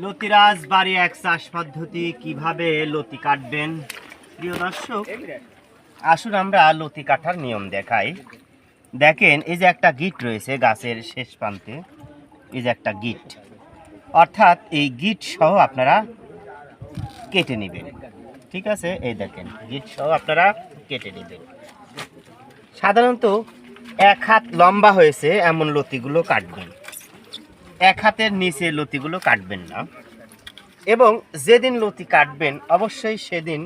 লতিরাজ বাড়ি এক চাষ পদ্ধতি কিভাবে লতি কাটবেন প্রিয় দর্শক, আসুন আমরা লতি কাটার নিয়ম দেখাই। দেখেন, এই যে একটা গিট রয়েছে গাছের শেষ প্রান্তে, এই যে একটা গিট, অর্থাৎ এই গিট সহ আপনারা কেটে নেবেন। ঠিক আছে, এই দেখেন গিট সহ আপনারা কেটে নেবেন। সাধারণত 1 হাত লম্বা হয়েছে এমন লতিগুলো কাটবেন, 1 হাতের নিচে লতিগুলো কাটবেন না। এবং যেদিন লতি কাটবেন অবশ্যই সেদিন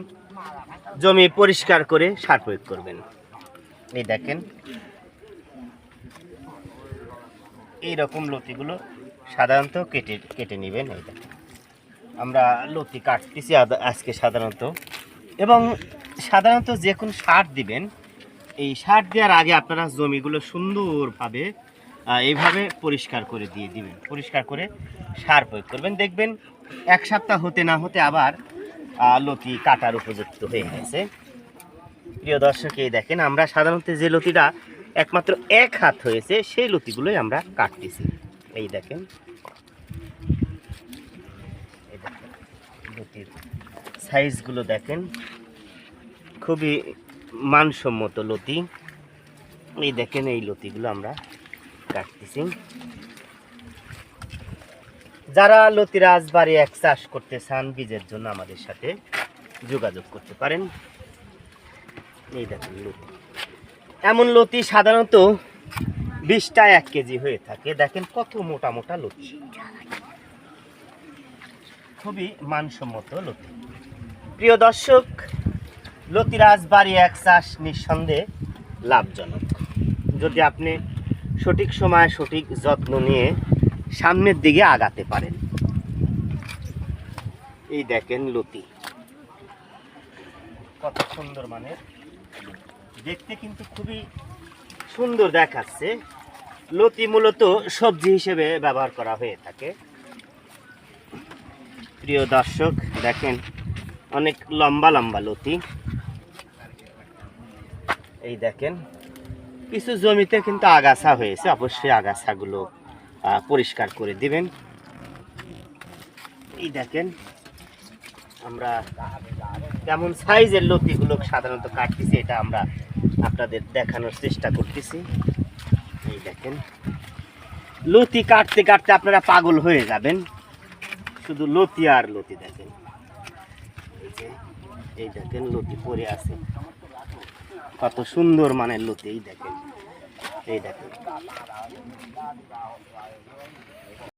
জমি পরিষ্কার করে সার প্রয়োগ করবেন। এই দেখেন, এইরকম লতিগুলো সাধারণত কেটে নেবেন। এই দেখেন, আমরা লতি কাটতেছি আজকে সাধারণত। এবং সাধারণত যে কোনো সার দিবেন, এই সার দেওয়ার আগে আপনারা জমিগুলো সুন্দরভাবে এইভাবে পরিষ্কার করে দিয়ে দিবেন, পরিষ্কার করে সার প্রয়োগ করবেন। দেখবেন 1 সপ্তাহ হতে না হতে আবার লতি কাটার উপযুক্ত হয়ে গেছে। প্রিয় দর্শক, এই দেখেন আমরা সাধারণত যে লতিটা একমাত্র 1 হাত হয়েছে সেই লতিগুলোই আমরা কাটতেছি। এই দেখেন, লতির সাইজগুলো দেখেন, খুবই মানসম্মত লতি। এই দেখেন, এই লতিগুলো আমরা কাটতেছি। যারা লতিরাজ বাড়ি এক চাষ করতে চান বীজের জন্য আমাদের সাথে যোগাযোগ করতে পারেন। এই দেখেন লতি, এমন লতি সাধারণত 20টা 1 কেজি হয়ে থাকে। দেখেন কত মোটা মোটা লতি, খুবই মানসম্মত লতি। প্রিয় দর্শক, লতিরাজ বাড়ি এক চাষ নিঃসন্দেহে লাভজনক যদি আপনি সঠিক সময় সঠিক যত্ন নিয়ে সামনের দিকে আগাতে পারেন। এই দেখেন লতি কত সুন্দর, মানে দেখতে কিন্তু খুবই সুন্দর দেখাচ্ছে। লতি মূলত সবজি হিসেবে ব্যবহার করা হয়ে থাকে। প্রিয় দর্শক, দেখেন অনেক লম্বা লম্বা লতি। এই দেখেন, কিছু জমিতে কিন্তু আগাছা হয়েছে, অবশ্যই আগাছাগুলো পরিষ্কার করে দিবেন। এই দেখেন, আমরা কেমন সাইজের লতিগুলো সাধারণত কাটতেছি, এটা আমরা আপনাদের দেখানোর চেষ্টা করতেছি। এই দেখেন, লতি কাটতে কাটতে আপনারা পাগল হয়ে যাবেন, শুধু লতি আর লতি। দেখেন, এই দেখেন লতি পড়ে আছে, কত সুন্দর মানের লতি। এই দেখেন, এই দেখেন।